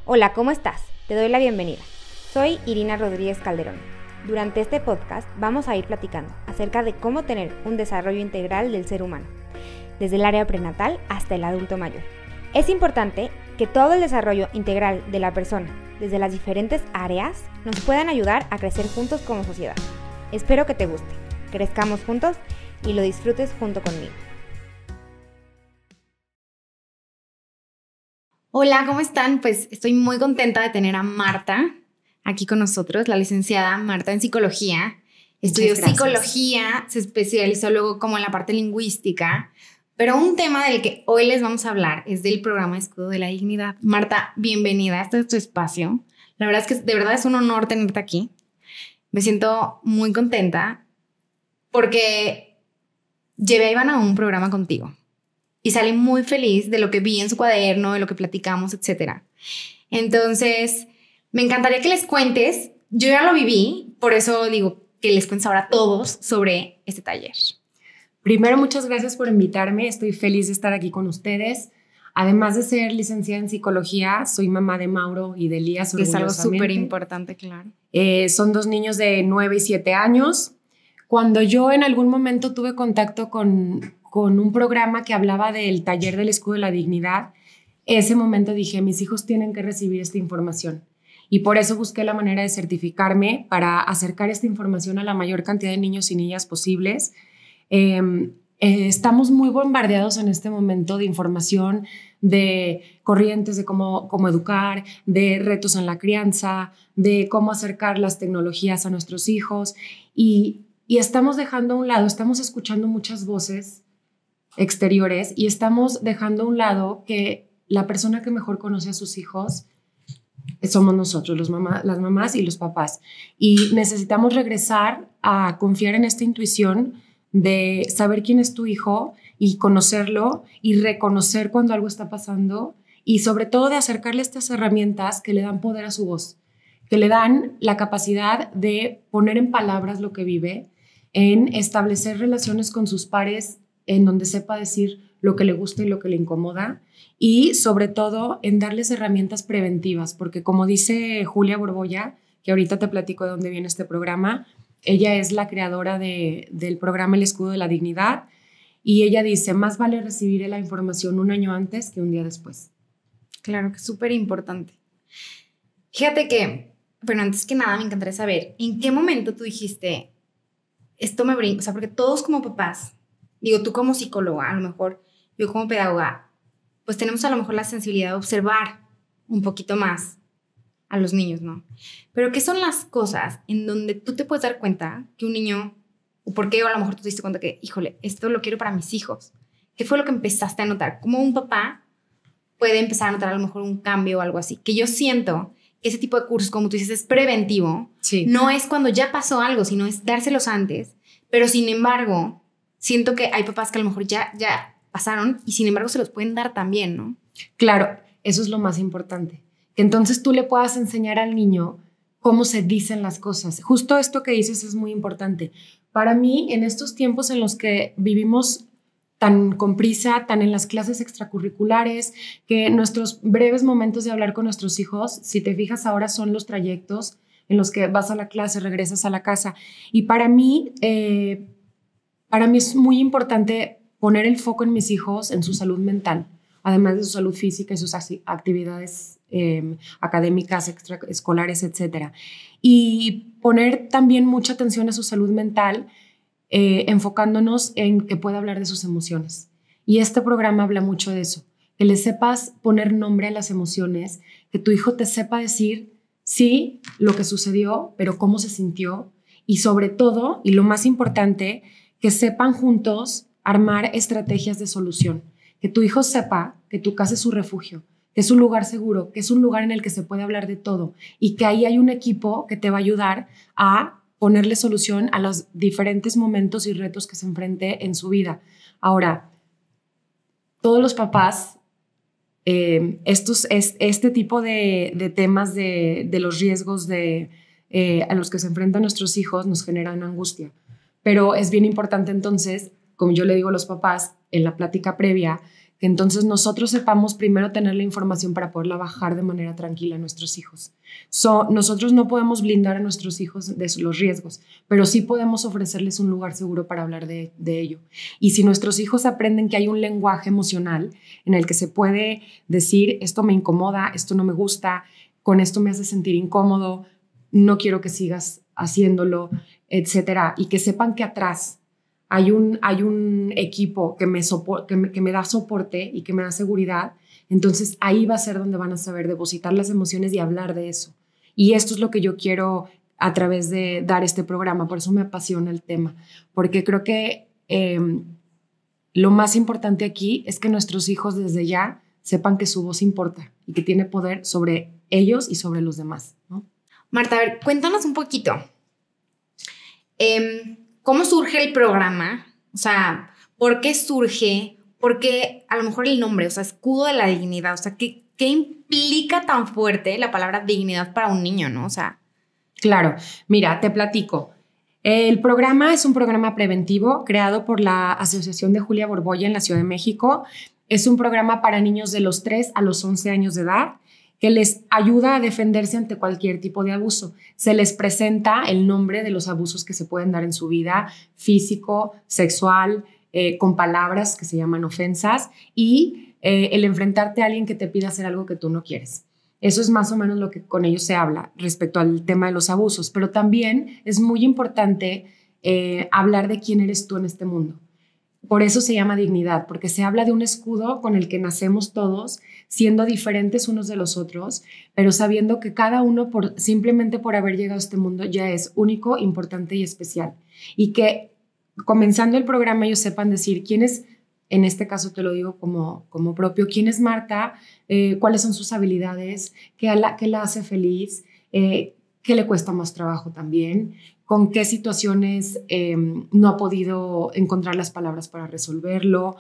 Hola, ¿cómo estás? Te doy la bienvenida. Soy Irina Rodríguez Calderón. Durante este podcast vamos a ir platicando acerca de cómo tener un desarrollo integral del ser humano, desde el área prenatal hasta el adulto mayor. Es importante que todo el desarrollo integral de la persona, desde las diferentes áreas, nos puedan ayudar a crecer juntos como sociedad. Espero que te guste, crezcamos juntos y lo disfrutes junto conmigo. Hola, ¿cómo están? Pues estoy muy contenta de tener a Marta aquí con nosotros, la licenciada Marta en psicología. Estudió psicología, se especializó luego como en la parte lingüística, pero un tema del que hoy les vamos a hablar es del programa Escudo de la Dignidad. Marta, bienvenida, este es tu espacio. La verdad es que de verdad es un honor tenerte aquí. Me siento muy contenta porque llevé a Iván a un programa contigo. Y salí muy feliz de lo que vi en su cuaderno, de lo que platicamos, etc. Entonces, me encantaría que les cuentes. Yo ya lo viví, por eso digo que les cuentes ahora a todos sobre este taller. Primero, muchas gracias por invitarme. Estoy feliz de estar aquí con ustedes. Además de ser licenciada en psicología, soy mamá de Mauro y de Elías, orgullosamente. Es algo súper importante, claro. Son 2 niños de 9 y 7 años. Cuando yo en algún momento tuve contacto con un programa que hablaba del taller del Escudo de la Dignidad, ese momento dije, mis hijos tienen que recibir esta información. Y por eso busqué la manera de certificarme para acercar esta información a la mayor cantidad de niños y niñas posibles. Estamos muy bombardeados en este momento de información, de corrientes de cómo educar, de retos en la crianza, de cómo acercar las tecnologías a nuestros hijos y estamos dejando a un lado, estamos escuchando muchas voces exteriores y estamos dejando a un lado que la persona que mejor conoce a sus hijos somos nosotros, las mamás y los papás. Y necesitamos regresar a confiar en esta intuición de saber quién es tu hijo y conocerlo y reconocer cuando algo está pasando y sobre todo de acercarle estas herramientas que le dan poder a su voz, que le dan la capacidad de poner en palabras lo que vive, en establecer relaciones con sus pares en donde sepa decir lo que le gusta y lo que le incomoda y sobre todo en darles herramientas preventivas, porque como dice Julia Borbolla, que ahorita te platico de dónde viene este programa, ella es la creadora del programa El Escudo de la Dignidad y ella dice, más vale recibir la información un año antes que un día después. Claro, que es súper importante. Fíjate que, bueno, antes que nada me encantaría saber, ¿en qué momento tú dijiste, esto me brinca? O sea, porque todos como papás, digo, tú como psicóloga, a lo mejor yo como pedagoga, pues tenemos a lo mejor la sensibilidad de observar un poquito más a los niños, ¿no? Pero ¿qué son las cosas en donde tú te puedes dar cuenta que un niño, o por qué, o a lo mejor tú te diste cuenta que, híjole, esto lo quiero para mis hijos? ¿Qué fue lo que empezaste a notar? ¿Cómo un papá puede empezar a notar a lo mejor un cambio o algo así? Que yo siento que ese tipo de cursos, como tú dices, es preventivo. Sí. No es cuando ya pasó algo, sino es dárselos antes. Pero sin embargo, siento que hay papás que a lo mejor ya pasaron y sin embargo se los pueden dar también, ¿no? Claro, eso es lo más importante. Que entonces tú le puedas enseñar al niño cómo se dicen las cosas. Justo esto que dices es muy importante. Para mí, en estos tiempos en los que vivimos tan con prisa, tan en las clases extracurriculares, que nuestros breves momentos de hablar con nuestros hijos, si te fijas ahora, son los trayectos en los que vas a la clase, regresas a la casa. Y para mí es muy importante poner el foco en mis hijos, en su salud mental, además de su salud física y sus actividades académicas, extraescolares, etc. Y poner también mucha atención a su salud mental, enfocándonos en que pueda hablar de sus emociones. Y este programa habla mucho de eso, que le sepas poner nombre a las emociones, que tu hijo te sepa decir, sí, lo que sucedió, pero cómo se sintió, y sobre todo, y lo más importante, que sepan juntos armar estrategias de solución, que tu hijo sepa que tu casa es su refugio, que es un lugar seguro, que es un lugar en el que se puede hablar de todo y que ahí hay un equipo que te va a ayudar a ponerle solución a los diferentes momentos y retos que se enfrente en su vida. Ahora, todos los papás, este tipo de temas de los riesgos a los que se enfrentan nuestros hijos nos generan angustia, pero es bien importante entonces, como yo le digo a los papás en la plática previa, que entonces nosotros sepamos primero tener la información para poderla bajar de manera tranquila a nuestros hijos. Nosotros no podemos blindar a nuestros hijos de los riesgos, pero sí podemos ofrecerles un lugar seguro para hablar de ello. Y si nuestros hijos aprenden que hay un lenguaje emocional en el que se puede decir, esto me incomoda, esto no me gusta, con esto me hace sentir incómodo, no quiero que sigas haciéndolo, etcétera, y que sepan que atrás hay un equipo que me da soporte y que me da seguridad, entonces ahí va a ser donde van a saber depositar las emociones y hablar de eso. Y esto es lo que yo quiero a través de dar este programa, por eso me apasiona el tema, porque creo que lo más importante aquí es que nuestros hijos desde ya sepan que su voz importa y que tiene poder sobre ellos y sobre los demás, ¿no? Marta, a ver, cuéntanos un poquito. ¿Cómo surge el programa? O sea, ¿por qué surge? ¿Por qué a lo mejor el nombre? O sea, escudo de la dignidad. O sea, ¿qué implica tan fuerte la palabra dignidad para un niño, no? O sea... Claro, mira, te platico. El programa es un programa preventivo creado por la Asociación de Julia Borbolla en la Ciudad de México. Es un programa para niños de los 3 a los 11 años de edad que les ayuda a defenderse ante cualquier tipo de abuso. Se les presenta el nombre de los abusos que se pueden dar en su vida, físico, sexual, con palabras que se llaman ofensas y el enfrentarte a alguien que te pida hacer algo que tú no quieres. Eso es más o menos lo que con ellos se habla respecto al tema de los abusos, pero también es muy importante hablar de quién eres tú en este mundo. Por eso se llama dignidad, porque se habla de un escudo con el que nacemos todos, siendo diferentes unos de los otros, pero sabiendo que cada uno, simplemente por haber llegado a este mundo, ya es único, importante y especial. Y que comenzando el programa ellos sepan decir quién es, en este caso te lo digo como propio, quién es Marta, cuáles son sus habilidades, qué la hace feliz, qué le cuesta más trabajo también, con qué situaciones no ha podido encontrar las palabras para resolverlo,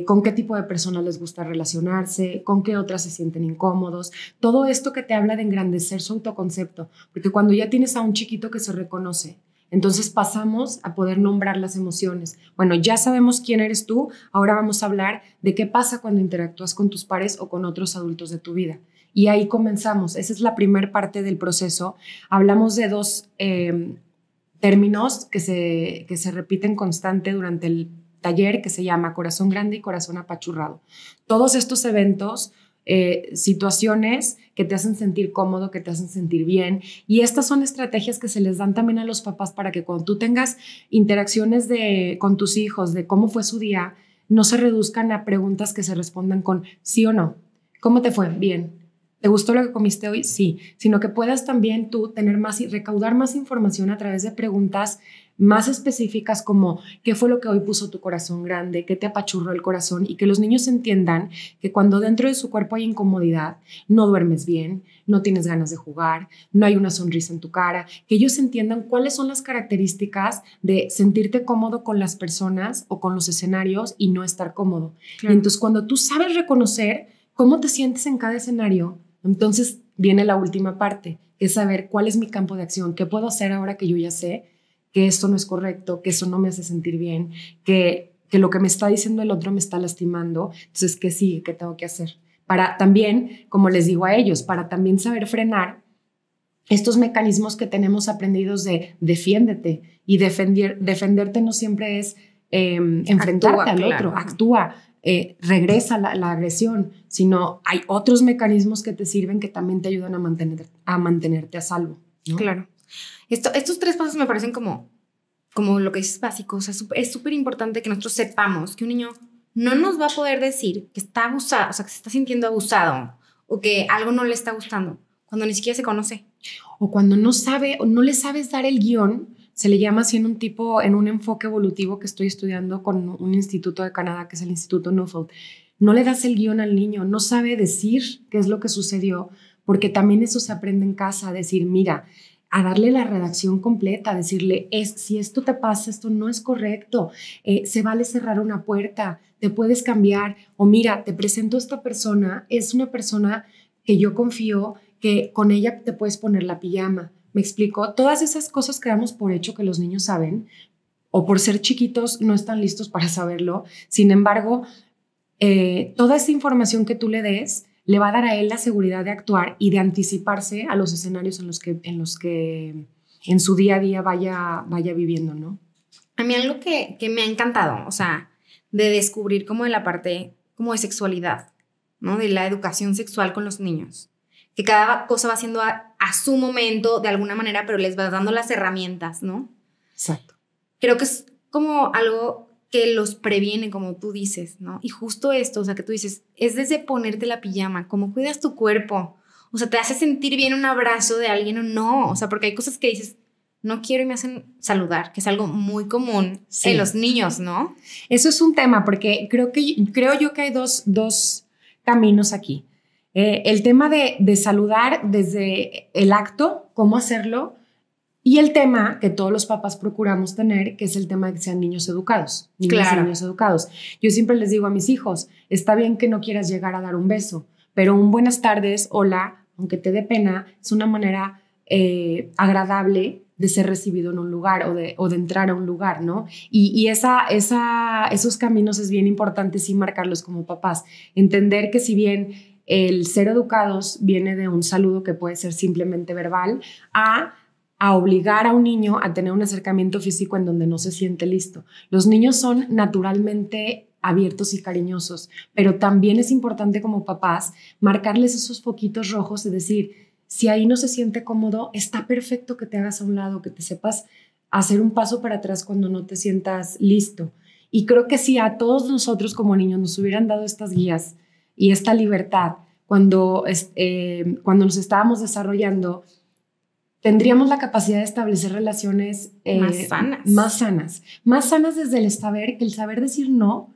con qué tipo de personas les gusta relacionarse, con qué otras se sienten incómodos. Todo esto que te habla de engrandecer su autoconcepto, porque cuando ya tienes a un chiquito que se reconoce, entonces pasamos a poder nombrar las emociones. Bueno, ya sabemos quién eres tú, ahora vamos a hablar de qué pasa cuando interactúas con tus pares o con otros adultos de tu vida. Y ahí comenzamos. Esa es la primera parte del proceso. Hablamos de dos términos que se repiten constante durante el taller, que se llama corazón grande y corazón apachurrado. Todos estos eventos, situaciones que te hacen sentir cómodo, que te hacen sentir bien. Y estas son estrategias que se les dan también a los papás para que cuando tú tengas interacciones con tus hijos de cómo fue su día, no se reduzcan a preguntas que se respondan con sí o no. ¿Cómo te fue? Bien. ¿Te gustó lo que comiste hoy? Sí. Sino que puedas también tú recaudar más información a través de preguntas más específicas como qué fue lo que hoy puso tu corazón grande, qué te apachurró el corazón, y que los niños entiendan que cuando dentro de su cuerpo hay incomodidad, no duermes bien, no tienes ganas de jugar, no hay una sonrisa en tu cara, que ellos entiendan cuáles son las características de sentirte cómodo con las personas o con los escenarios y no estar cómodo. Claro. Y entonces cuando tú sabes reconocer cómo te sientes en cada escenario, entonces viene la última parte, que es saber cuál es mi campo de acción, qué puedo hacer ahora que yo ya sé que esto no es correcto, que eso no me hace sentir bien, que lo que me está diciendo el otro me está lastimando. Entonces, ¿qué sigue? ¿Qué tengo que hacer? Para también, como les digo a ellos, para también saber frenar estos mecanismos que tenemos aprendidos de defiéndete. Y defenderte no siempre es enfrentarte al otro, actúa. Regresa la agresión, sino hay otros mecanismos que te sirven que también te ayudan a mantenerte a salvo, ¿no? Claro. Estos tres pasos me parecen como lo que es básico. O sea, es súper importante que nosotros sepamos que un niño no nos va a poder decir que está abusado, o sea, que se está sintiendo abusado o que algo no le está gustando cuando ni siquiera se conoce. O cuando no sabe o no le sabes dar el guión. Se le llama así en un enfoque evolutivo que estoy estudiando con un instituto de Canadá, que es el Instituto Nuffield. No le das el guión al niño, no sabe decir qué es lo que sucedió, porque también eso se aprende en casa, a decir, mira, a darle la redacción completa, a decirle, si esto te pasa, esto no es correcto, se vale cerrar una puerta, te puedes cambiar, o mira, te presento a esta persona, es una persona que yo confío, que con ella te puedes poner la pijama. ¿Me explico? Todas esas cosas que damos por hecho que los niños saben, o por ser chiquitos no están listos para saberlo. Sin embargo, toda esa información que tú le des le va a dar a él la seguridad de actuar y de anticiparse a los escenarios en los que en su día a día vaya viviendo, ¿no? A mí algo que me ha encantado, o sea, de descubrir como de la parte como de sexualidad, ¿no? De la educación sexual con los niños. Que cada cosa va siendo a su momento, de alguna manera, pero les vas dando las herramientas, ¿no? Exacto. Creo que es como algo que los previene, como tú dices, ¿no? Y justo esto, o sea, que tú dices, es desde ponerte la pijama, cómo cuidas tu cuerpo, o sea, te hace sentir bien un abrazo de alguien o no, o sea, porque hay cosas que dices, no quiero y me hacen saludar, que es algo muy común en los niños, ¿no? Eso es un tema, porque creo yo que hay dos caminos aquí. El tema de saludar desde el acto, cómo hacerlo, y el tema que todos los papás procuramos tener, que es el tema de que sean niños educados, niños y niños educados. Yo siempre les digo a mis hijos, está bien que no quieras llegar a dar un beso, pero un buenas tardes, hola, aunque te dé pena, es una manera agradable de ser recibido en un lugar o de entrar a un lugar, ¿no? Y esos caminos es bien importante sí marcarlos como papás. Entender que si bien el ser educados viene de un saludo que puede ser simplemente verbal, a obligar a un niño a tener un acercamiento físico en donde no se siente listo. Los niños son naturalmente abiertos y cariñosos, pero también es importante como papás marcarles esos foquitos rojos, es decir, si ahí no se siente cómodo, está perfecto que te hagas a un lado, que te sepas hacer un paso para atrás cuando no te sientas listo. Y creo que si a todos nosotros como niños nos hubieran dado estas guías y esta libertad cuando nos estábamos desarrollando, tendríamos la capacidad de establecer relaciones más sanas desde el saber decir no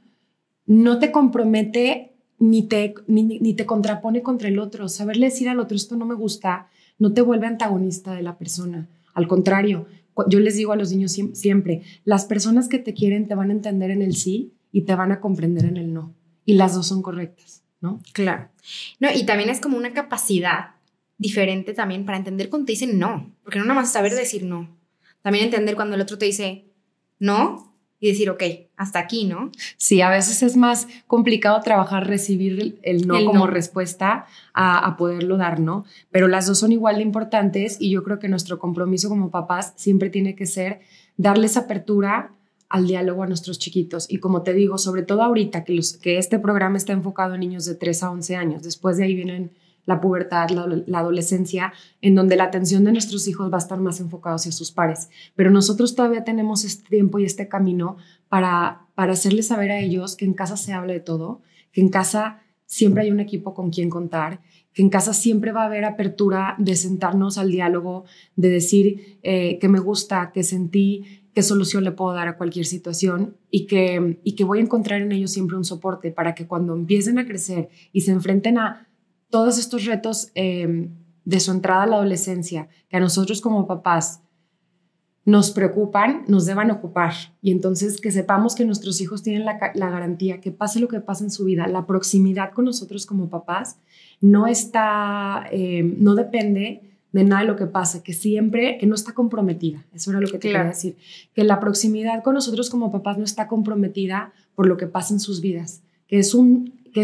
te compromete ni te contrapone contra el otro. Saberle decir al otro, esto no me gusta, no te vuelve antagonista de la persona. Al contrario, yo les digo a los niños siempre, las personas que te quieren te van a entender en el sí y te van a comprender en el no. Y las dos son correctas, ¿no? Claro. No, y también es como una capacidad diferente también para entender cuando te dicen no, porque no nada más saber decir no, también entender cuando el otro te dice no y decir ok, hasta aquí, ¿no? Sí, a veces es más complicado recibir el no como respuesta a poderlo dar, ¿no? Pero las dos son igual de importantes y yo creo que nuestro compromiso como papás siempre tiene que ser darles apertura al diálogo a nuestros chiquitos. Y como te digo, sobre todo ahorita que este programa está enfocado en niños de 3 a 11 años, después de ahí vienen la pubertad, la adolescencia, en donde la atención de nuestros hijos va a estar más enfocada hacia sus pares. Pero nosotros todavía tenemos este tiempo y este camino para hacerles saber a ellos que en casa se habla de todo, que en casa siempre hay un equipo con quien contar, que en casa siempre va a haber apertura de sentarnos al diálogo, de decir qué me gusta, qué sentí, qué solución le puedo dar a cualquier situación y que voy a encontrar en ellos siempre un soporte para que cuando empiecen a crecer y se enfrenten a todos estos retos de su entrada a la adolescencia, que a nosotros como papás nos preocupan, nos deban ocupar. Y entonces que sepamos que nuestros hijos tienen la garantía que pase lo que pase en su vida, la proximidad con nosotros como papás no depende de nada de lo que pase, que no está comprometida. Eso era lo que te quería decir. Que la proximidad con nosotros como papás no está comprometida por lo que pasa en sus vidas, que es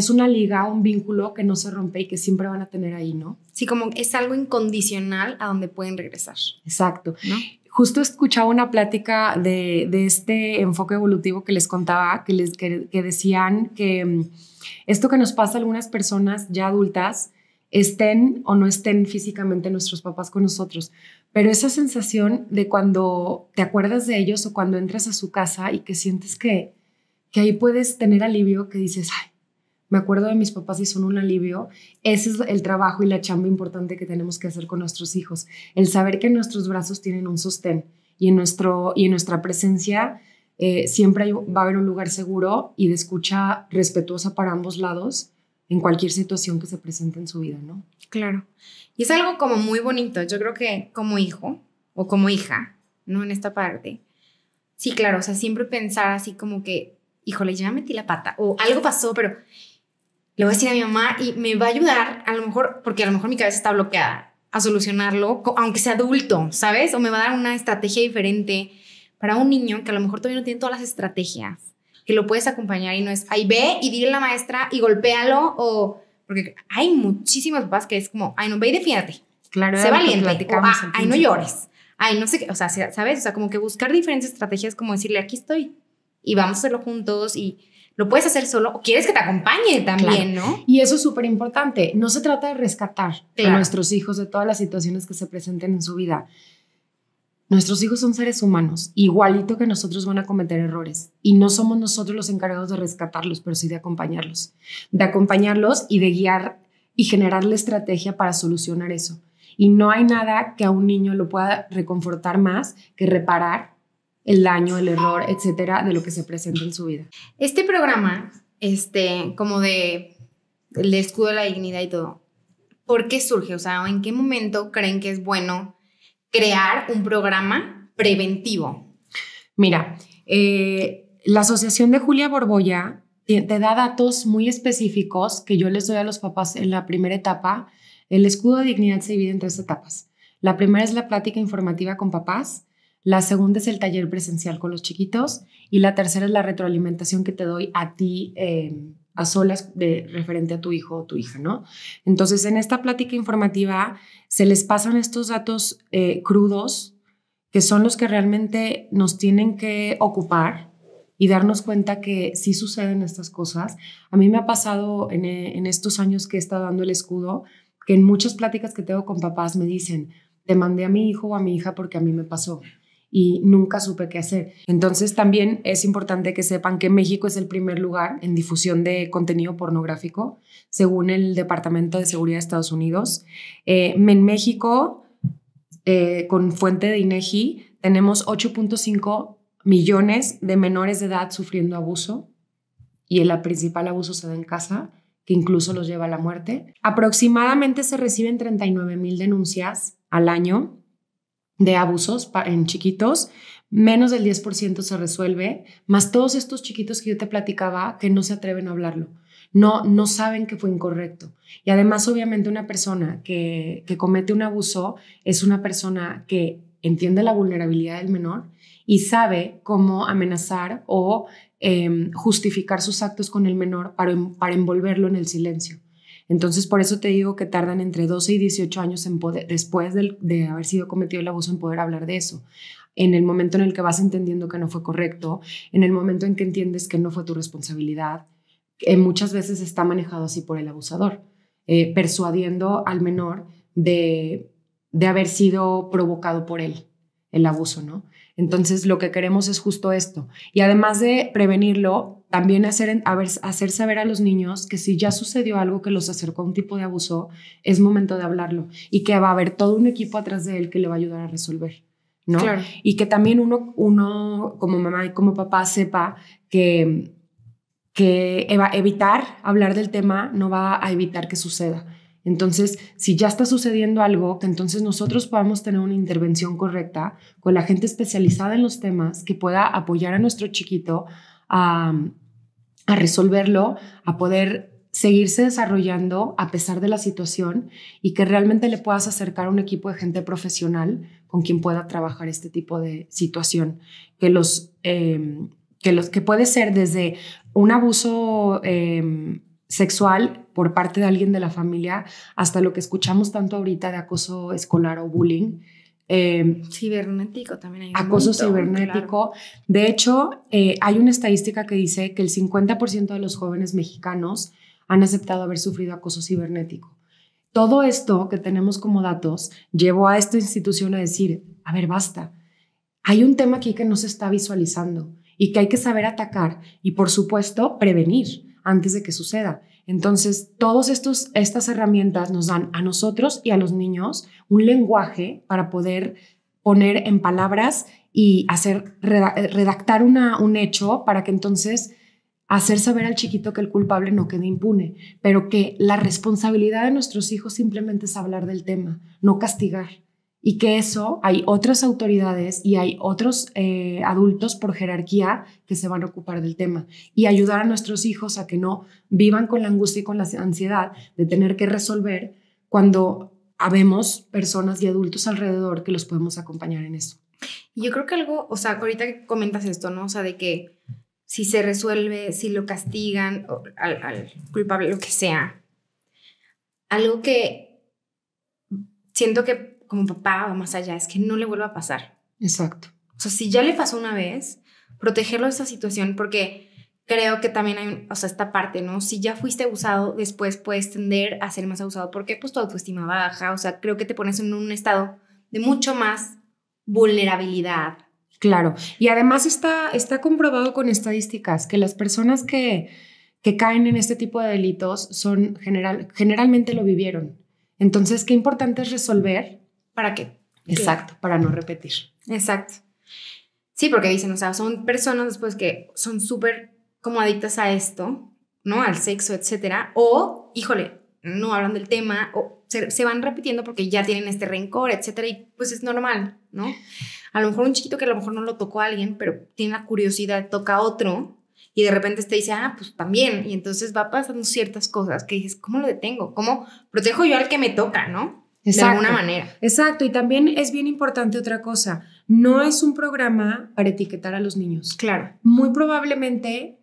una liga, un vínculo que no se rompe y que siempre van a tener ahí, ¿no? Sí, como es algo incondicional a donde pueden regresar. Exacto. ¿No? Justo escuchaba una plática de este enfoque evolutivo que les contaba, que decían que esto que nos pasa a algunas personas ya adultas, estén o no estén físicamente nuestros papás con nosotros, pero esa sensación de cuando te acuerdas de ellos o cuando entras a su casa y que sientes que ahí puedes tener alivio, que dices, ay, me acuerdo de mis papás y son un alivio. Ese es el trabajo y la chamba importante que tenemos que hacer con nuestros hijos. El saber que nuestros brazos tienen un sostén y en nuestra presencia siempre va a haber un lugar seguro y de escucha respetuosa para ambos lados en cualquier situación que se presente en su vida, ¿no? Claro. Y es algo como muy bonito. Yo creo que como hijo o como hija, ¿no? En esta parte. Sí, claro. O sea, siempre pensar así como que, híjole, ya metí la pata o algo pasó, pero le voy a decir a mi mamá y me va a ayudar, a lo mejor, porque a lo mejor mi cabeza está bloqueada, a solucionarlo, aunque sea adulto, ¿sabes? O me va a dar una estrategia diferente para un niño que a lo mejor todavía no tiene todas las estrategias. que lo puedes acompañar y no es, ay, ve y dile a la maestra y golpéalo, o porque hay muchísimos papás que es como, ay, no, ve y defiéndete. Claro, sé valiente, o, ay, no llores, ay, no sé qué, o sea, ¿sabes? O sea, como que buscar diferentes estrategias, como decirle, aquí estoy y vamos a hacerlo juntos y lo puedes hacer solo o quieres que te acompañe también, claro. ¿No? Y eso es súper importante. No se trata de rescatar a nuestros hijos de todas las situaciones que se presenten en su vida. Nuestros hijos son seres humanos, igualito que nosotros van a cometer errores. Y no somos nosotros los encargados de rescatarlos, pero sí de acompañarlos. De acompañarlos y de guiar y generarle estrategia para solucionar eso. Y no hay nada que a un niño lo pueda reconfortar más que reparar el daño, el error, etcétera, de lo que se presenta en su vida. Este programa, como de el escudo de la dignidad y todo, ¿por qué surge? O sea, ¿en qué momento creen que es bueno crear un programa preventivo? Mira, la Asociación de Julia Borbolla te da datos muy específicos que yo les doy a los papás en la primera etapa. El escudo de dignidad se divide en 3 etapas. La primera es la plática informativa con papás, la segunda es el taller presencial con los chiquitos y la tercera es la retroalimentación que te doy a ti a solas referente a tu hijo o tu hija, ¿no? Entonces, en esta plática informativa se les pasan estos datos crudos que son los que realmente nos tienen que ocupar y darnos cuenta que sí suceden estas cosas. A mí me ha pasado en estos años que he estado dando el escudo que en muchas pláticas que tengo con papás me dicen, te mandé a mi hijo o a mi hija porque a mí me pasó y nunca supe qué hacer. Entonces también es importante que sepan que México es el primer lugar en difusión de contenido pornográfico, según el Departamento de Seguridad de Estados Unidos. En México, con fuente de INEGI, tenemos 8.5 millones de menores de edad sufriendo abuso y el principal abuso se da en casa, que incluso los lleva a la muerte. Aproximadamente se reciben 39,000 denuncias al año de abusos en chiquitos, menos del 10% se resuelve, más todos estos chiquitos que yo te platicaba que no se atreven a hablarlo, no saben que fue incorrecto. Y además, obviamente, una persona que comete un abuso es una persona que entiende la vulnerabilidad del menor y sabe cómo amenazar o justificar sus actos con el menor para envolverlo en el silencio. Entonces, por eso te digo que tardan entre 12 y 18 años después de haber sido cometido el abuso en poder hablar de eso. En el momento en el que vas entendiendo que no fue correcto, en el momento en que entiendes que no fue tu responsabilidad, muchas veces está manejado así por el abusador, persuadiendo al menor de haber sido provocado por él, el abuso, ¿no? Entonces, lo que queremos es justo esto. Y además de prevenirlo, también hacer saber a los niños que si ya sucedió algo que los acercó a un tipo de abuso, es momento de hablarlo y que va a haber todo un equipo atrás de él que le va a ayudar a resolver, ¿no? Claro. Y que también uno como mamá y como papá sepa que evitar hablar del tema no va a evitar que suceda. Entonces, si ya está sucediendo algo, que entonces nosotros podamos tener una intervención correcta con la gente especializada en los temas que pueda apoyar a nuestro chiquito a resolverlo, a poder seguirse desarrollando a pesar de la situación y que realmente le puedas acercar a un equipo de gente profesional con quien pueda trabajar este tipo de situación. Que puede ser desde un abuso sexual por parte de alguien de la familia hasta lo que escuchamos tanto ahorita de acoso escolar o bullying. Cibernético también hay acoso cibernético. Claro. De hecho, hay una estadística que dice que el 50% de los jóvenes mexicanos han aceptado haber sufrido acoso cibernético. Todo esto que tenemos como datos llevó a esta institución a decir, a ver, basta. Hay un tema aquí que no se está visualizando y que hay que saber atacar y, por supuesto, prevenir antes de que suceda. Entonces, todas estas herramientas nos dan a nosotros y a los niños un lenguaje para poder poner en palabras y redactar un hecho para que entonces hacer saber al chiquito que el culpable no quede impune, pero que la responsabilidad de nuestros hijos simplemente es hablar del tema, no castigar. Y que eso hay otras autoridades y hay otros adultos por jerarquía que se van a ocupar del tema y ayudar a nuestros hijos a que no vivan con la angustia y con la ansiedad de tener que resolver cuando habemos personas y adultos alrededor que los podemos acompañar en eso. Yo creo que algo, o sea, ahorita que comentas esto, ¿no? O sea, de que si se resuelve, si lo castigan, o al culpable, lo que sea. Algo que siento que como papá va más allá, es que no le vuelva a pasar. Exacto. O sea, si ya le pasó una vez, protegerlo de esa situación, porque creo que también hay, o sea, esta parte, ¿no? Si ya fuiste abusado, después puedes tender a ser más abusado, porque pues tu autoestima baja, o sea, creo que te pones en un estado de mucho más vulnerabilidad. Claro, y además está comprobado con estadísticas que las personas que caen en este tipo de delitos son generalmente lo vivieron. Entonces, qué importante es resolver. ¿Para qué? Exacto, para no repetir. Exacto. Sí, porque dicen, o sea, son personas después que son súper como adictas a esto, ¿no? Al sexo, etcétera. O, híjole, no hablan del tema o se van repitiendo porque ya tienen este rencor, etcétera. Y pues es normal, ¿no? A lo mejor un chiquito que a lo mejor no lo tocó a alguien, pero tiene la curiosidad, toca a otro y de repente te dice, pues también. Y entonces va pasando ciertas cosas que dices, ¿cómo lo detengo? ¿Cómo protejo yo al que me toca, no? Exacto, de alguna manera. Exacto, y también es bien importante otra cosa. No es un programa para etiquetar a los niños. Claro. Muy probablemente,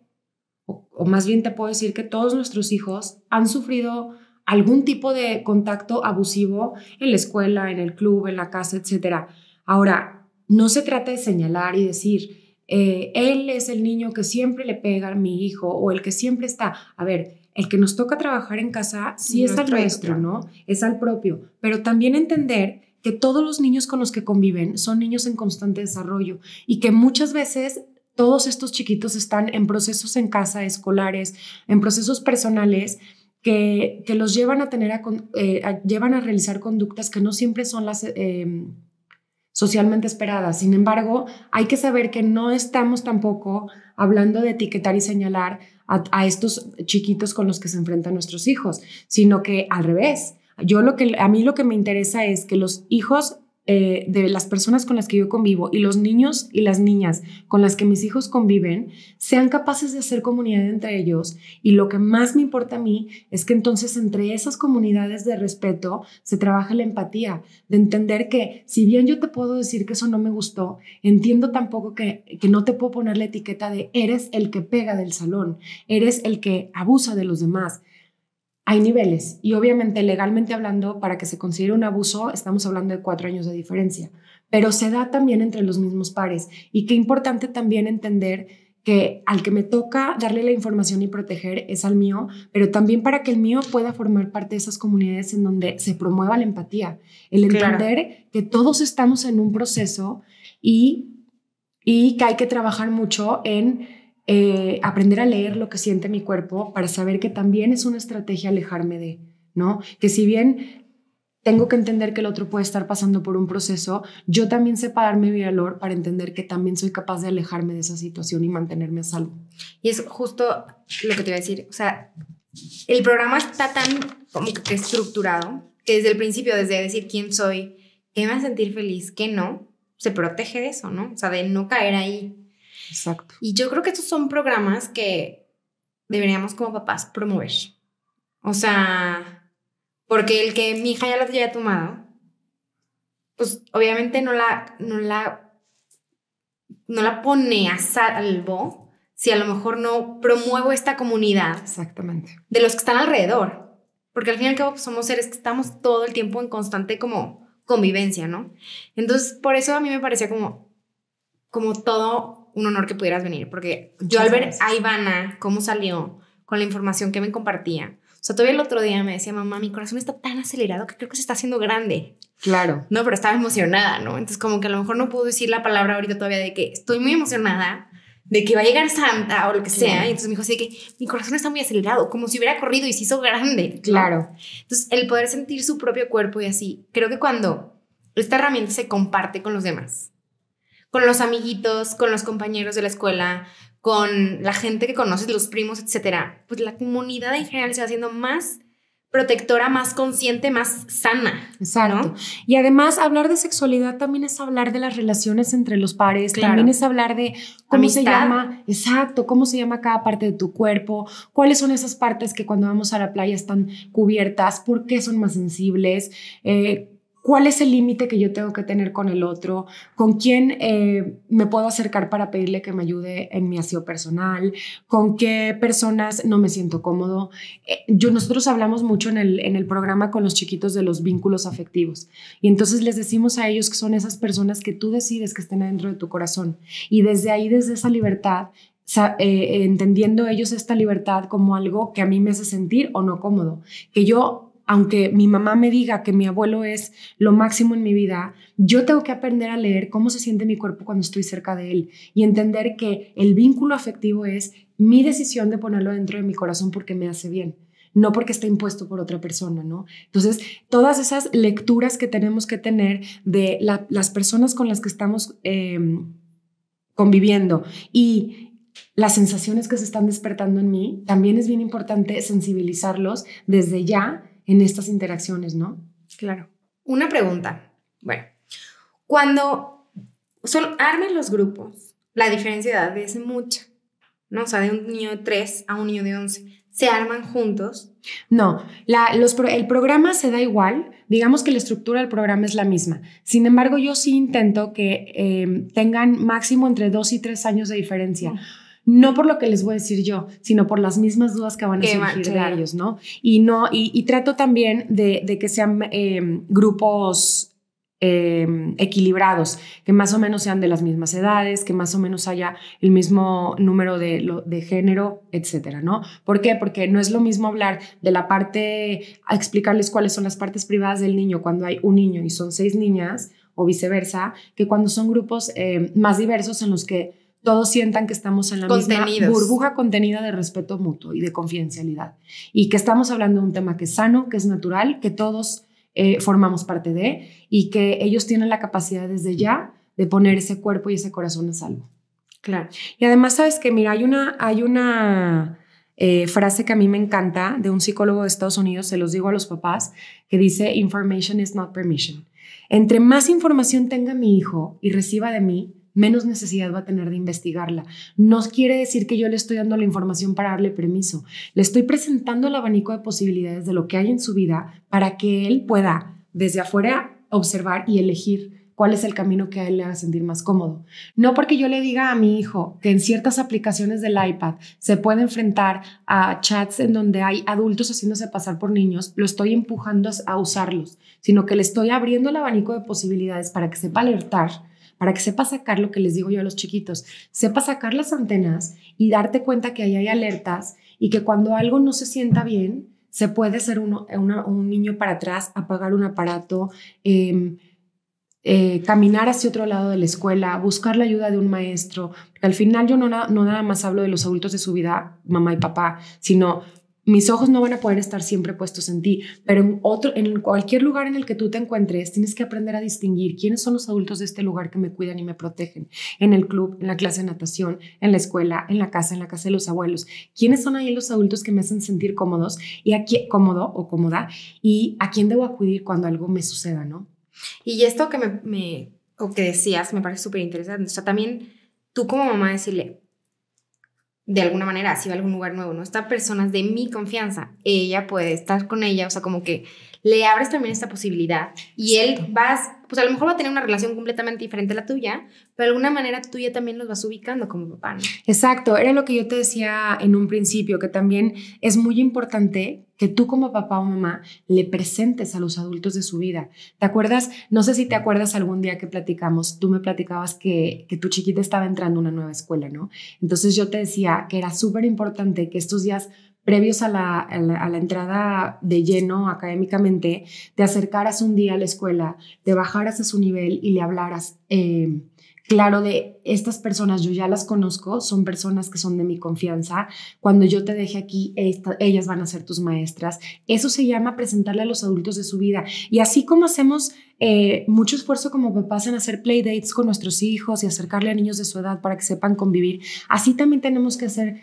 o más bien te puedo decir que todos nuestros hijos han sufrido algún tipo de contacto abusivo en la escuela, en el club, en la casa, etcétera. Ahora, no se trata de señalar y decir, él es el niño que siempre le pega a mi hijo o el que siempre está. A ver, el que nos toca trabajar en casa sí es al nuestro, ¿no? Es al propio. Pero también entender que todos los niños con los que conviven son niños en constante desarrollo y que muchas veces todos estos chiquitos están en procesos en casa, escolares, en procesos personales que los llevan a llevan a realizar conductas que no siempre son las socialmente esperadas. Sin embargo, hay que saber que no estamos tampoco hablando de etiquetar y señalar a estos chiquitos con los que se enfrentan nuestros hijos, sino que al revés. A mí lo que me interesa es que los hijos de las personas con las que yo convivo y los niños y las niñas con las que mis hijos conviven sean capaces de hacer comunidad entre ellos, y lo que más me importa a mí es que entonces entre esas comunidades de respeto se trabaje la empatía, de entender que si bien yo te puedo decir que eso no me gustó, entiendo tampoco que no te puedo poner la etiqueta de eres el que pega del salón, eres el que abusa de los demás. Hay niveles y obviamente legalmente hablando, para que se considere un abuso, estamos hablando de 4 años de diferencia, pero se da también entre los mismos pares, y qué importante también entender que al que me toca darle la información y proteger es al mío, pero también para que el mío pueda formar parte de esas comunidades en donde se promueva la empatía, el entender que todos estamos en un proceso y que hay que trabajar mucho en aprender a leer lo que siente mi cuerpo para saber que también es una estrategia alejarme de, ¿no? Que si bien tengo que entender que el otro puede estar pasando por un proceso, yo también sepa darme mi valor para entender que también soy capaz de alejarme de esa situación y mantenerme a salvo. Y es justo lo que te iba a decir. O sea, el programa está tan como que estructurado que desde el principio, desde decir quién soy, qué me va a sentir feliz, qué no, se protege de eso, ¿no? O sea, de no caer ahí. Exacto. Y yo creo que estos son programas que deberíamos como papás promover. O sea, porque el que mi hija ya la haya tomado, pues obviamente no la pone a salvo si a lo mejor no promuevo esta comunidad. Exactamente. De los que están alrededor. Porque al fin y al cabo pues, somos seres que estamos todo el tiempo en constante como convivencia, ¿no? Entonces, por eso a mí me parecía como todo un honor que pudieras venir, porque yo al ver a Ivana cómo salió con la información que me compartía, o sea, todavía el otro día me decía, mamá, mi corazón está tan acelerado que creo que se está haciendo grande. Claro. No, pero estaba emocionada, ¿no? Entonces como que a lo mejor no puedo decir la palabra ahorita todavía de que estoy muy emocionada de que va a llegar Santa o lo que sea. Y entonces me dijo así de que mi corazón está muy acelerado, como si hubiera corrido y se hizo grande. Claro. ¿No? Entonces el poder sentir su propio cuerpo y así, creo que cuando esta herramienta se comparte con los demás, con los amiguitos, con los compañeros de la escuela, con la gente que conoces, los primos, etcétera, pues la comunidad en general se va haciendo más protectora, más consciente, más sana. Exacto. ¿No? Y además hablar de sexualidad también es hablar de las relaciones entre los pares, claro. También es hablar de cómo amistad. Se llama, exacto, cómo se llama cada parte de tu cuerpo, cuáles son esas partes que cuando vamos a la playa están cubiertas, por qué son más sensibles, ¿Cuál es el límite que yo tengo que tener con el otro? ¿Con quién me puedo acercar para pedirle que me ayude en mi aseo personal? ¿Con qué personas no me siento cómodo? Nosotros hablamos mucho en el programa con los chiquitos de los vínculos afectivos. Y entonces les decimos a ellos que son esas personas que tú decides que estén adentro de tu corazón. Y desde ahí, desde esa libertad, entendiendo ellos esta libertad como algo que a mí me hace sentir o no cómodo. Que yo... Aunque mi mamá me diga que mi abuelo es lo máximo en mi vida, yo tengo que aprender a leer cómo se siente mi cuerpo cuando estoy cerca de él y entender que el vínculo afectivo es mi decisión de ponerlo dentro de mi corazón porque me hace bien, no porque está impuesto por otra persona, ¿no? Entonces, todas esas lecturas que tenemos que tener de las personas con las que estamos conviviendo y las sensaciones que se están despertando en mí, también es bien importante sensibilizarlos desde ya en estas interacciones, ¿no? Claro. Una pregunta. Bueno, cuando arman los grupos, la diferencia de edad es mucha, ¿no? O sea, de un niño de 3 a un niño de 11. ¿Se arman juntos? No, el programa se da igual. Digamos que la estructura del programa es la misma. Sin embargo, yo sí intento que tengan máximo entre 2 y 3 años de diferencia. No por lo que les voy a decir yo, sino por las mismas dudas que van a surgir de ellos, ¿no? Y trato también de que sean grupos equilibrados, que más o menos sean de las mismas edades, que más o menos haya el mismo número de género, etcétera, ¿no? ¿Por qué? Porque no es lo mismo hablar de la parte, a explicarles cuáles son las partes privadas del niño cuando hay un niño y son 6 niñas, o viceversa, que cuando son grupos más diversos en los que todos sientan que estamos en la misma burbuja contenida de respeto mutuo y de confidencialidad. Y que estamos hablando de un tema que es sano, que es natural, que todos formamos parte de y que ellos tienen la capacidad desde ya de poner ese cuerpo y ese corazón a salvo. Claro. Y además, ¿sabes qué? Mira, hay una frase que a mí me encanta de un psicólogo de Estados Unidos, se los digo a los papás, que dice, information is not permission. Entre más información tenga mi hijo y reciba de mí, menos necesidad va a tener de investigarla. No quiere decir que yo le estoy dando la información para darle permiso. Le estoy presentando el abanico de posibilidades de lo que hay en su vida para que él pueda, desde afuera, observar y elegir cuál es el camino que a él le haga sentir más cómodo. No porque yo le diga a mi hijo que en ciertas aplicaciones del iPad se puede enfrentar a chats en donde hay adultos haciéndose pasar por niños, lo estoy empujando a usarlos, sino que le estoy abriendo el abanico de posibilidades para que sepa alertar, para que sepa sacar lo que les digo yo a los chiquitos, sepa sacar las antenas y darte cuenta que ahí hay alertas y que cuando algo no se sienta bien, se puede hacer un niño para atrás, apagar un aparato, caminar hacia otro lado de la escuela, buscar la ayuda de un maestro. Porque al final yo no nada más hablo de los adultos de su vida, mamá y papá, sino mis ojos no van a poder estar siempre puestos en ti, pero en cualquier lugar en el que tú te encuentres, tienes que aprender a distinguir quiénes son los adultos de este lugar que me cuidan y me protegen. En el club, en la clase de natación, en la escuela, en la casa de los abuelos. ¿Quiénes son ahí los adultos que me hacen sentir cómodos y cómodo o cómoda? Y a quién debo acudir cuando algo me suceda, ¿no? Y esto que que decías me parece súper interesante. O sea, también tú como mamá decirle, de alguna manera, si va a algún lugar nuevo, ¿no? Esta persona es de mi confianza, ella puede estar con ella, o sea, como que le abres también esta posibilidad y él pues a lo mejor va a tener una relación completamente diferente a la tuya, pero de alguna manera tú ya también los vas ubicando como papá, ¿no? Exacto, era lo que yo te decía en un principio, que también es muy importante que tú como papá o mamá le presentes a los adultos de su vida. ¿Te acuerdas? No sé si te acuerdas algún día que platicamos, tú me platicabas que tu chiquita estaba entrando a una nueva escuela, ¿no? Entonces yo te decía que era súper importante que estos días previos a la entrada de lleno académicamente, te acercaras un día a la escuela, te bajaras a su nivel y le hablaras claro de estas personas, yo ya las conozco, son personas que son de mi confianza, cuando yo te deje aquí, ellas van a ser tus maestras. Eso se llama presentarle a los adultos de su vida. Y así como hacemos mucho esfuerzo como papás en hacer playdates con nuestros hijos y acercarle a niños de su edad para que sepan convivir, así también tenemos que hacer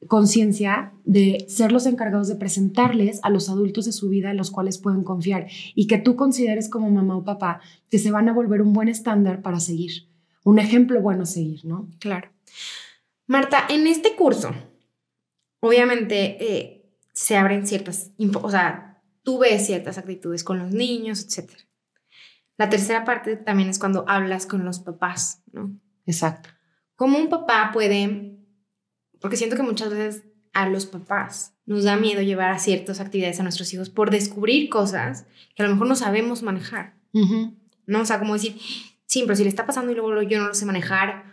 conciencia de ser los encargados de presentarles a los adultos de su vida en los cuales pueden confiar y que tú consideres como mamá o papá que se van a volver un buen estándar para seguir, un ejemplo bueno a seguir, ¿no? Claro. Marta, en este curso, obviamente se abren ciertas, o sea, tú ves ciertas actitudes con los niños, etc. La tercera parte también es cuando hablas con los papás, ¿no? Exacto. ¿Cómo un papá puede? Porque siento que muchas veces a los papás nos da miedo llevar a ciertas actividades a nuestros hijos por descubrir cosas que a lo mejor no sabemos manejar, ¿no? O sea, como decir, sí, pero si le está pasando y luego yo no lo sé manejar,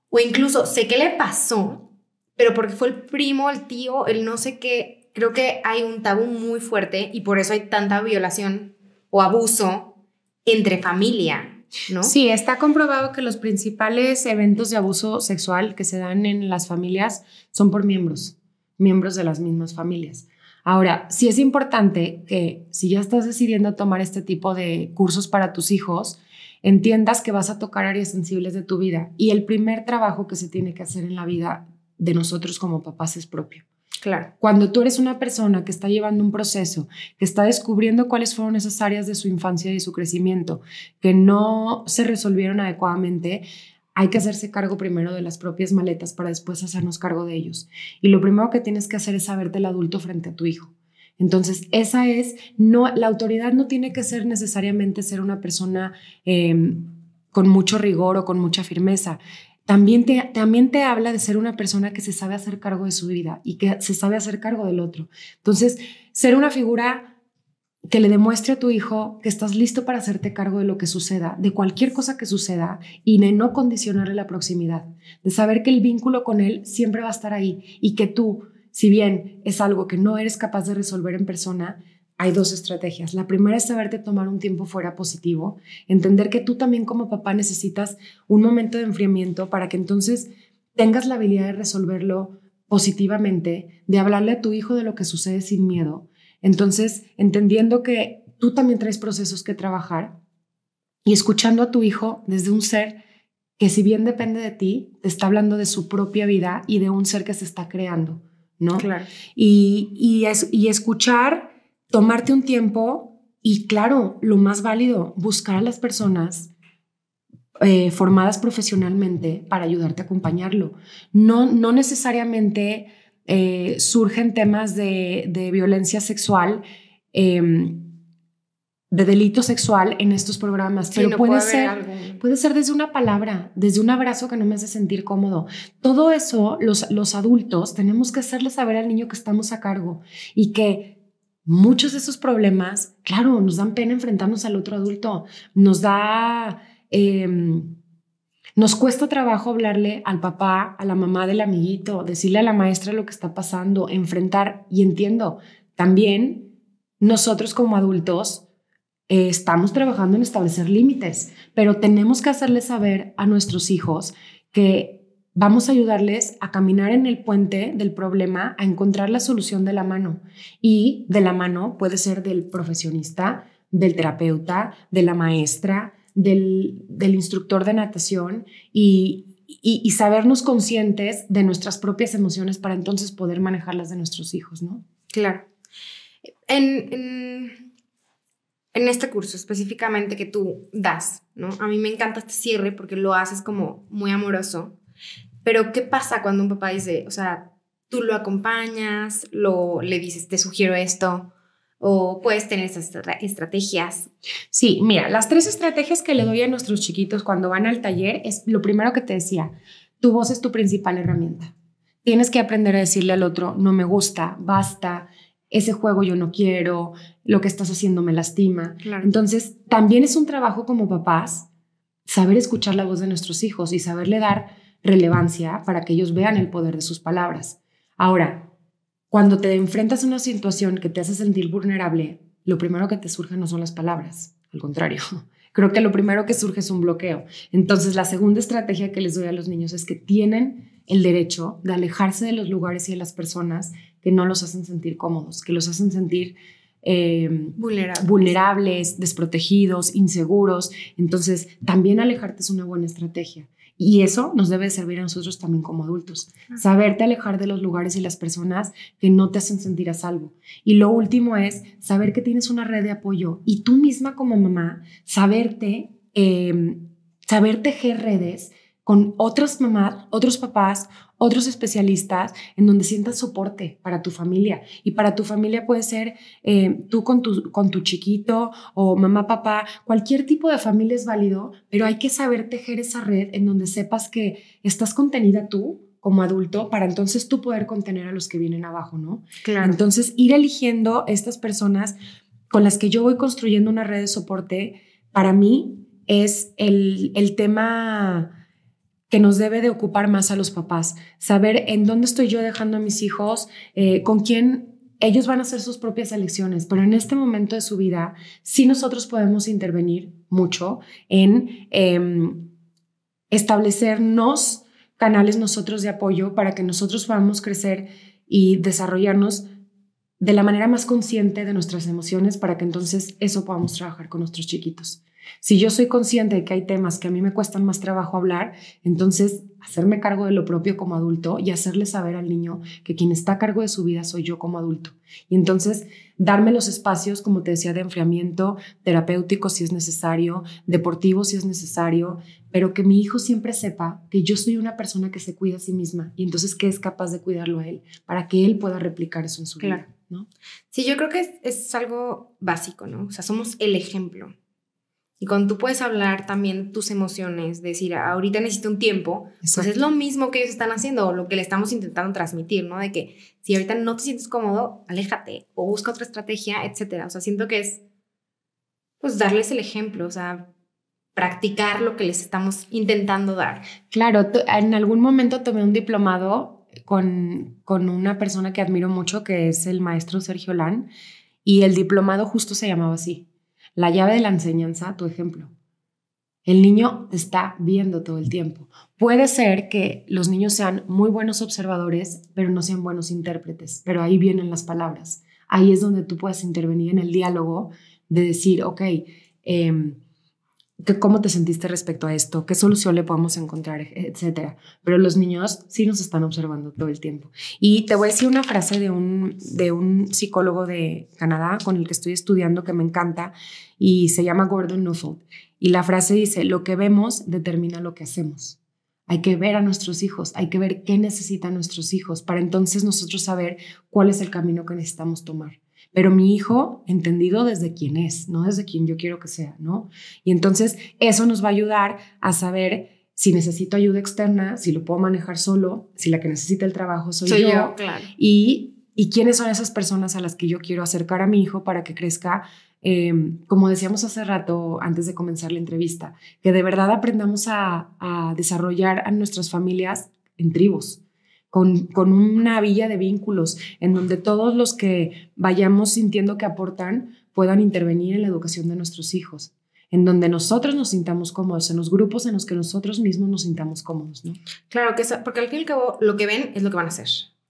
o incluso sé qué le pasó, pero porque fue el primo, el tío, el no sé qué. Creo que hay un tabú muy fuerte y por eso hay tanta violación o abuso entre familia, ¿no? Sí, está comprobado que los principales eventos de abuso sexual que se dan en las familias son por miembros de las mismas familias. Ahora, sí es importante que si ya estás decidiendo tomar este tipo de cursos para tus hijos, entiendas que vas a tocar áreas sensibles de tu vida y el primer trabajo que se tiene que hacer en la vida de nosotros como papás es propio. Claro. Cuando tú eres una persona que está llevando un proceso, que está descubriendo cuáles fueron esas áreas de su infancia y de su crecimiento que no se resolvieron adecuadamente, hay que hacerse cargo primero de las propias maletas para después hacernos cargo de ellos. Y lo primero que tienes que hacer es saberte el adulto frente a tu hijo. Entonces, la autoridad no tiene que ser necesariamente ser una persona con mucho rigor o con mucha firmeza. También te habla de ser una persona que se sabe hacer cargo de su vida y que se sabe hacer cargo del otro. Entonces, ser una figura que le demuestre a tu hijo que estás listo para hacerte cargo de lo que suceda, de cualquier cosa que suceda, y de no condicionarle la proximidad, de saber que el vínculo con él siempre va a estar ahí y que tú, si bien es algo que no eres capaz de resolver en persona, hay dos estrategias. La primera es saberte tomar un tiempo fuera positivo, entender que tú también como papá necesitas un momento de enfriamiento para que entonces tengas la habilidad de resolverlo positivamente, de hablarle a tu hijo de lo que sucede sin miedo. Entonces, entendiendo que tú también traes procesos que trabajar y escuchando a tu hijo desde un ser que, si bien depende de ti, te está hablando de su propia vida y de un ser que se está creando, ¿no? Claro. Y escuchar, tomarte un tiempo y, claro, lo más válido, buscar a las personas formadas profesionalmente para ayudarte a acompañarlo. No necesariamente surgen temas de violencia sexual, de delito sexual en estos programas, Sí, pero no puede ser desde una palabra, desde un abrazo que no me hace sentir cómodo. Todo eso, los adultos tenemos que hacerle saber al niño que estamos a cargo y que muchos de esos problemas, claro, nos dan pena enfrentarnos al otro adulto, nos cuesta trabajo hablarle al papá, a la mamá del amiguito, decirle a la maestra lo que está pasando, enfrentar. Y entiendo, también nosotros como adultos estamos trabajando en establecer límites, pero tenemos que hacerles saber a nuestros hijos que vamos a ayudarles a caminar en el puente del problema, a encontrar la solución de la mano. Y de la mano puede ser del profesionista, del terapeuta, de la maestra, del instructor de natación y sabernos conscientes de nuestras propias emociones para entonces poder manejarlas de nuestros hijos, ¿no? Claro. En este curso específicamente que tú das, ¿no? A mí me encanta este cierre porque lo haces como muy amoroso, pero ¿qué pasa cuando un papá dice, o sea, tú lo acompañas, le dices, te sugiero esto, o puedes tener estas estrategias? Sí, mira, las 3 estrategias que le doy a nuestros chiquitos cuando van al taller es lo primero que te decía, tu voz es tu principal herramienta. Tienes que aprender a decirle al otro, no me gusta, basta, ese juego yo no quiero, lo que estás haciendo me lastima. Claro. Entonces, también es un trabajo como papás saber escuchar la voz de nuestros hijos y saberle dar relevancia para que ellos vean el poder de sus palabras. Ahora, cuando te enfrentas a una situación que te hace sentir vulnerable, lo primero que te surge no son las palabras, al contrario. Creo que lo primero que surge es un bloqueo. Entonces, la segunda estrategia que les doy a los niños es que tienen el derecho de alejarse de los lugares y de las personas que no los hacen sentir cómodos, que los hacen sentir vulnerables, desprotegidos, inseguros. Entonces, también alejarte es una buena estrategia. Y eso nos debe servir a nosotros también como adultos. Saberte alejar de los lugares y las personas que no te hacen sentir a salvo. Y lo último es saber que tienes una red de apoyo y tú misma como mamá saber tejer redes con otras mamás, otros papás, otros especialistas, en donde sientas soporte para tu familia. Y para tu familia puede ser tú con tu chiquito o mamá, papá, cualquier tipo de familia es válido, pero hay que saber tejer esa red en donde sepas que estás contenida tú como adulto para entonces tú poder contener a los que vienen abajo, ¿no? Claro. Entonces, ir eligiendo estas personas con las que yo voy construyendo una red de soporte, para mí es el tema que nos debe de ocupar más a los papás. Saber en dónde estoy yo dejando a mis hijos, con quién ellos van a hacer sus propias elecciones, pero en este momento de su vida sí nosotros podemos intervenir mucho en establecernos canales nosotros de apoyo para que nosotros podamos crecer y desarrollarnos de la manera más consciente de nuestras emociones para que entonces eso podamos trabajar con nuestros chiquitos. Si yo soy consciente de que hay temas que a mí me cuestan más trabajo hablar, entonces hacerme cargo de lo propio como adulto y hacerle saber al niño que quien está a cargo de su vida soy yo como adulto. Y entonces darme los espacios, como te decía, de enfriamiento, terapéutico si es necesario, deportivo si es necesario, pero que mi hijo siempre sepa que yo soy una persona que se cuida a sí misma y entonces que es capaz de cuidarlo a él para que él pueda replicar eso en su vida, ¿no? Sí, yo creo que es algo básico, ¿no? O sea, somos el ejemplo. Y cuando tú puedes hablar también tus emociones, decir, ahorita necesito un tiempo, Exacto. Pues es lo mismo que ellos están haciendo, o lo que le estamos intentando transmitir, ¿no? De que si ahorita no te sientes cómodo, aléjate o busca otra estrategia, etcétera. O sea, siento que es, pues, darles el ejemplo, o sea, practicar lo que les estamos intentando dar. Claro, en algún momento tomé un diplomado con una persona que admiro mucho, que es el maestro Sergio Lan, y el diplomado justo se llamaba así. La llave de la enseñanza, tu ejemplo. El niño te está viendo todo el tiempo. Puede ser que los niños sean muy buenos observadores, pero no sean buenos intérpretes. Pero ahí vienen las palabras. Ahí es donde tú puedes intervenir en el diálogo de decir, ok, ¿cómo te sentiste respecto a esto? ¿Qué solución le podemos encontrar? Etcétera. Pero los niños sí nos están observando todo el tiempo. Y te voy a decir una frase de un psicólogo de Canadá con el que estoy estudiando que me encanta y se llama Gordon Neufeld. Y la frase dice, lo que vemos determina lo que hacemos. Hay que ver a nuestros hijos, hay que ver qué necesitan nuestros hijos para entonces nosotros saber cuál es el camino que necesitamos tomar. Pero mi hijo, entendido desde quién es, no desde quien yo quiero que sea, ¿no? Y entonces eso nos va a ayudar a saber si necesito ayuda externa, si lo puedo manejar solo, si la que necesita el trabajo soy yo. Claro. Y quiénes son esas personas a las que yo quiero acercar a mi hijo para que crezca, como decíamos hace rato antes de comenzar la entrevista, que de verdad aprendamos a desarrollar a nuestras familias en tribus. Con una villa de vínculos en donde todos los que vayamos sintiendo que aportan puedan intervenir en la educación de nuestros hijos, en donde nosotros nos sintamos cómodos, en los grupos en los que nosotros mismos nos sintamos cómodos, ¿no? Claro, porque al fin y al cabo lo que ven es lo que van a hacer,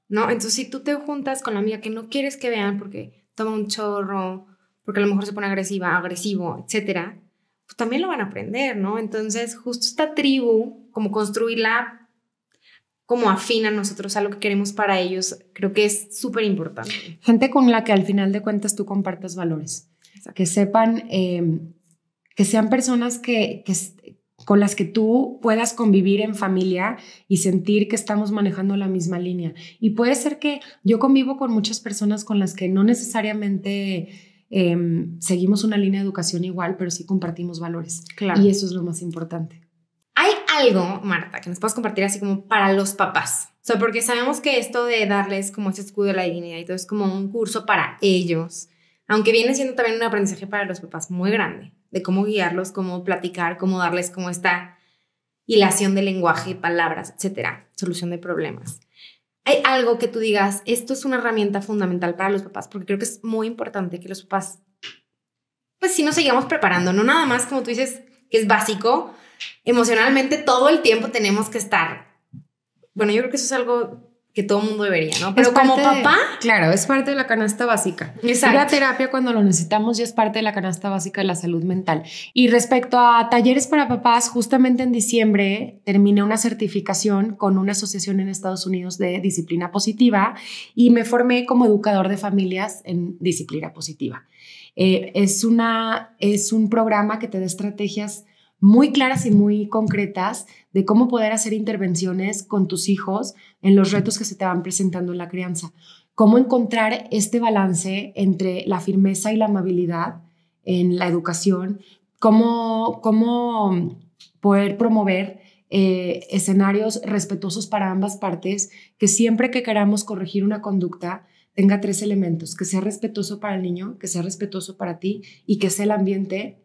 ¿no? Entonces, si tú te juntas con la amiga que no quieres que vean porque toma un chorro, porque a lo mejor se pone agresivo, etcétera, pues también lo van a aprender, ¿no? Entonces, justo esta tribu, como construirla como afín a nosotros, a lo que queremos para ellos, creo que es súper importante. Gente con la que al final de cuentas tú compartas valores. Exacto. Que sepan, que sean personas con las que tú puedas convivir en familia y sentir que estamos manejando la misma línea. Y puede ser que yo convivo con muchas personas con las que no necesariamente seguimos una línea de educación igual, pero sí compartimos valores. Claro. Y eso es lo más importante. ¿Hay algo, Marta, que nos puedas compartir así como para los papás? O sea, porque sabemos que esto de darles como ese escudo de la dignidad y todo es como un curso para ellos, aunque viene siendo también un aprendizaje para los papás muy grande, de cómo guiarlos, cómo platicar, cómo darles como esta hilación de lenguaje, palabras, etcétera, solución de problemas. ¿Hay algo que tú digas, esto es una herramienta fundamental para los papás? Porque creo que es muy importante que los papás, pues sí nos sigamos preparando, no nada más como tú dices, que es básico. Emocionalmente todo el tiempo tenemos que estar. Bueno, yo creo que eso es algo que todo mundo debería, ¿no? Pero como papá... Claro, es parte de la canasta básica. Exacto. Ir a terapia cuando lo necesitamos ya es parte de la canasta básica de la salud mental. Y respecto a talleres para papás, justamente en diciembre terminé una certificación con una asociación en Estados Unidos de disciplina positiva y me formé como educador de familias en disciplina positiva. Es un programa que te da estrategias muy claras y muy concretas de cómo poder hacer intervenciones con tus hijos en los retos que se te van presentando en la crianza. Cómo encontrar este balance entre la firmeza y la amabilidad en la educación, cómo poder promover escenarios respetuosos para ambas partes, que siempre que queramos corregir una conducta tenga 3 elementos: que sea respetuoso para el niño, que sea respetuoso para ti y que sea el ambiente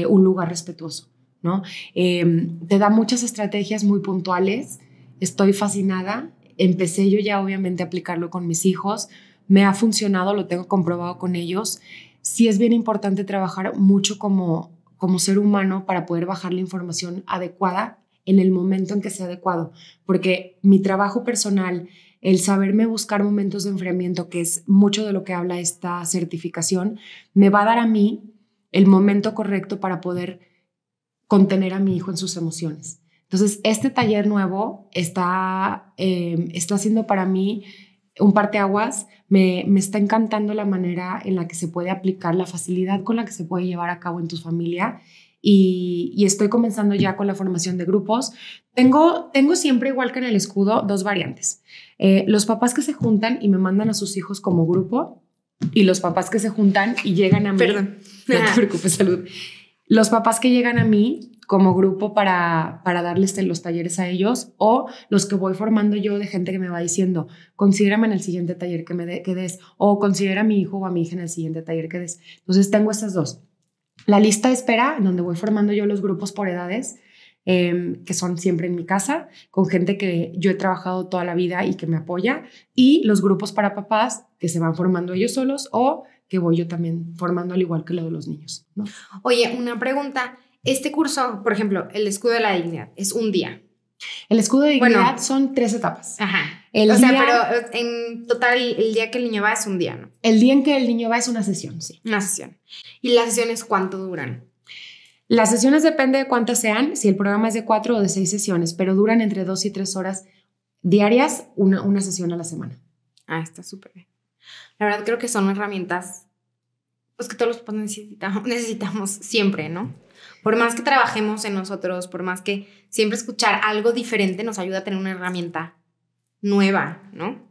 un lugar respetuoso, ¿no? Te da muchas estrategias muy puntuales. Estoy fascinada. Empecé yo ya obviamente a aplicarlo con mis hijos. Me ha funcionado, lo tengo comprobado con ellos. Sí es bien importante trabajar mucho como ser humano para poder bajar la información adecuada en el momento en que sea adecuado, porque mi trabajo personal, el saberme buscar momentos de enfriamiento, que es mucho de lo que habla esta certificación, me va a dar a mí el momento correcto para poder contener a mi hijo en sus emociones. Entonces, este taller nuevo está haciendo para mí un parteaguas. Me está encantando la manera en la que se puede aplicar, la facilidad con la que se puede llevar a cabo en tu familia. Y estoy comenzando ya con la formación de grupos. Tengo siempre, igual que en el escudo, 2 variantes. Los papás que se juntan y me mandan a sus hijos como grupo, y los papás que se juntan y llegan a mí. Perdón. No te preocupes, salud. Los papás que llegan a mí como grupo para darles los talleres a ellos, o los que voy formando yo de gente que me va diciendo, considérame en el siguiente taller que des, o considera a mi hijo o a mi hija en el siguiente taller que des. Entonces tengo estas 2. La lista de espera, en donde voy formando yo los grupos por edades, que son siempre en mi casa, con gente que yo he trabajado toda la vida y que me apoya, y los grupos para papás que se van formando ellos solos o que voy yo también formando al igual que lo de los niños, ¿no? Oye, una pregunta. Este curso, por ejemplo, el escudo de la dignidad, es un día. El escudo de dignidad son 3 etapas. Ajá. Pero en total el día que el niño va es un día, ¿no? El día en que el niño va es una sesión, sí. Una sesión. ¿Y las sesiones cuánto duran? Las sesiones depende de cuántas sean, si el programa es de 4 o de 6 sesiones, pero duran entre 2 y 3 horas diarias, una sesión a la semana. Ah, está súper bien. La verdad creo que son herramientas pues que todos los papás necesitamos siempre, ¿no? Por más que trabajemos en nosotros, por más que siempre escuchar algo diferente nos ayuda a tener una herramienta nueva, ¿no?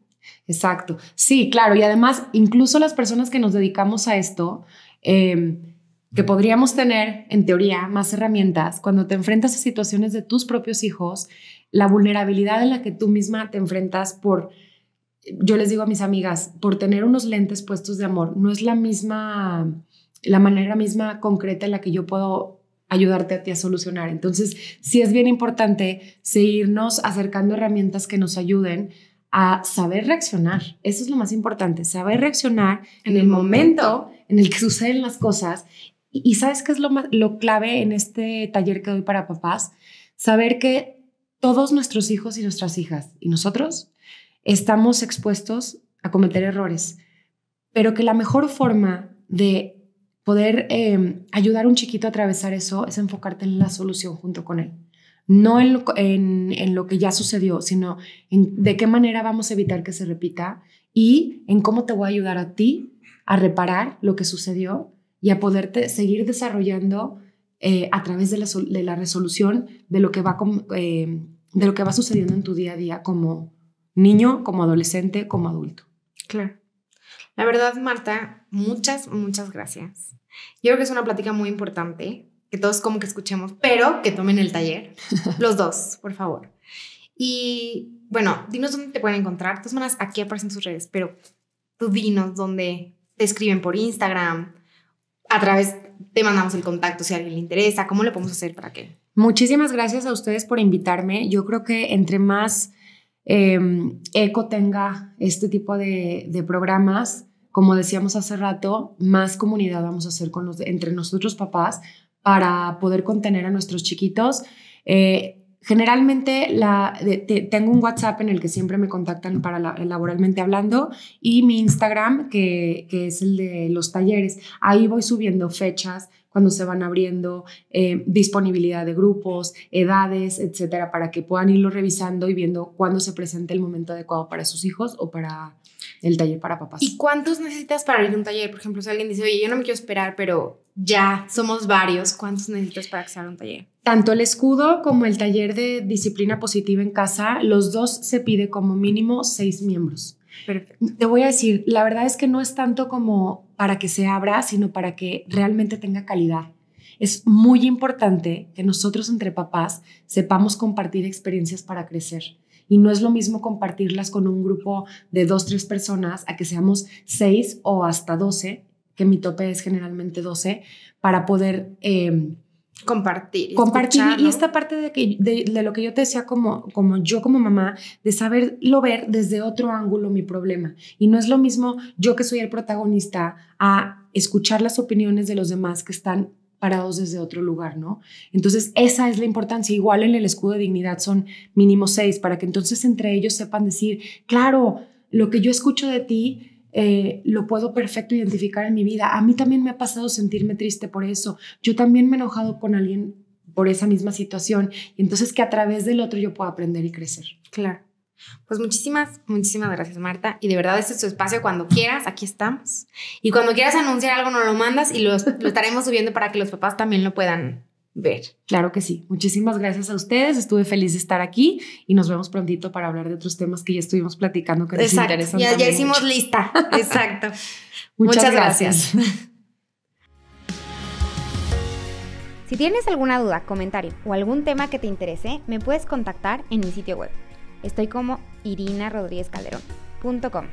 Exacto. Sí, claro. Y además, incluso las personas que nos dedicamos a esto, que podríamos tener, en teoría, más herramientas, cuando te enfrentas a situaciones de tus propios hijos, la vulnerabilidad en la que tú misma te enfrentas yo les digo a mis amigas, por tener unos lentes puestos de amor, no es la manera misma concreta en la que yo puedo ayudarte a ti a solucionar. Entonces, sí es bien importante seguirnos acercando herramientas que nos ayuden a saber reaccionar. Eso es lo más importante, saber reaccionar en el momento en el que suceden las cosas. Y ¿sabes qué es lo clave en este taller que doy para papás? Saber que todos nuestros hijos y nuestras hijas y nosotros estamos expuestos a cometer errores, pero que la mejor forma de poder ayudar a un chiquito a atravesar eso es enfocarte en la solución junto con él. No en lo que ya sucedió, sino en de qué manera vamos a evitar que se repita y en cómo te voy a ayudar a ti a reparar lo que sucedió y a poderte seguir desarrollando a través de la resolución de lo que va sucediendo en tu día a día como niño, como adolescente, como adulto. Claro. La verdad, Marta, muchas, muchas gracias. Yo creo que es una plática muy importante, que todos como que escuchemos, pero que tomen el taller. Los 2, por favor. Y bueno, dinos dónde te pueden encontrar. De todas maneras, aquí aparecen sus redes, pero tú dinos dónde te escriben por Instagram, te mandamos el contacto si a alguien le interesa. ¿Cómo le podemos hacer para que? Muchísimas gracias a ustedes por invitarme. Yo creo que entre más eco tenga este tipo de programas, como decíamos hace rato, más comunidad vamos a hacer entre nosotros papás para poder contener a nuestros chiquitos. Generalmente tengo un WhatsApp en el que siempre me contactan para laboralmente hablando y mi Instagram, que es el de los talleres. Ahí voy subiendo fechas, cuando se van abriendo, disponibilidad de grupos, edades, etcétera, para que puedan irlo revisando y viendo cuándo se presenta el momento adecuado para sus hijos o para el taller para papás. ¿Y cuántos necesitas para abrir un taller? Por ejemplo, si alguien dice, oye, yo no me quiero esperar, pero ya somos varios, ¿cuántos necesitas para que se abra un taller? Tanto el escudo como el taller de disciplina positiva en casa, los dos se pide como mínimo 6 miembros. Perfecto. Te voy a decir, la verdad es que no es tanto como para que se abra, sino para que realmente tenga calidad. Es muy importante que nosotros entre papás sepamos compartir experiencias para crecer. Y no es lo mismo compartirlas con un grupo de 2, 3 personas a que seamos 6 o hasta 12, que mi tope es generalmente 12, para poder compartir escuchar, ¿no? Y esta parte de lo que yo te decía como yo como mamá, de saberlo ver desde otro ángulo mi problema. Y no es lo mismo yo que soy el protagonista a escuchar las opiniones de los demás que están parados desde otro lugar, ¿no? Entonces esa es la importancia. Igual en el escudo de dignidad son mínimo 6 para que entonces entre ellos sepan decir, claro, lo que yo escucho de ti lo puedo perfecto identificar en mi vida. A mí también me ha pasado sentirme triste por eso. Yo también me he enojado con alguien por esa misma situación. Y entonces que a través del otro yo pueda aprender y crecer. Claro. Pues muchísimas gracias, Marta. Y de verdad, este es tu espacio. Cuando quieras, aquí estamos. Y cuando quieras anunciar algo, nos lo mandas y lo estaremos subiendo para que los papás también lo puedan ver. Claro que sí. Muchísimas gracias a ustedes. Estuve feliz de estar aquí y nos vemos prontito para hablar de otros temas que ya estuvimos platicando que nos interesan. Ya hicimos lista. Exacto. Muchas gracias. Si tienes alguna duda, comentario o algún tema que te interese, me puedes contactar en mi sitio web. Estoy como irinarodriguezcalderón.com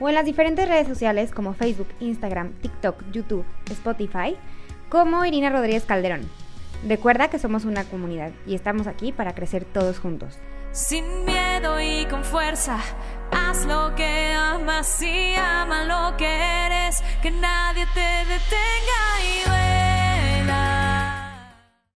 o en las diferentes redes sociales como Facebook, Instagram, TikTok, YouTube, Spotify, como Irina Rodríguez Calderón. Recuerda que somos una comunidad y estamos aquí para crecer todos juntos. Sin miedo y con fuerza, haz lo que amas y ama lo que eres, que nadie te detenga y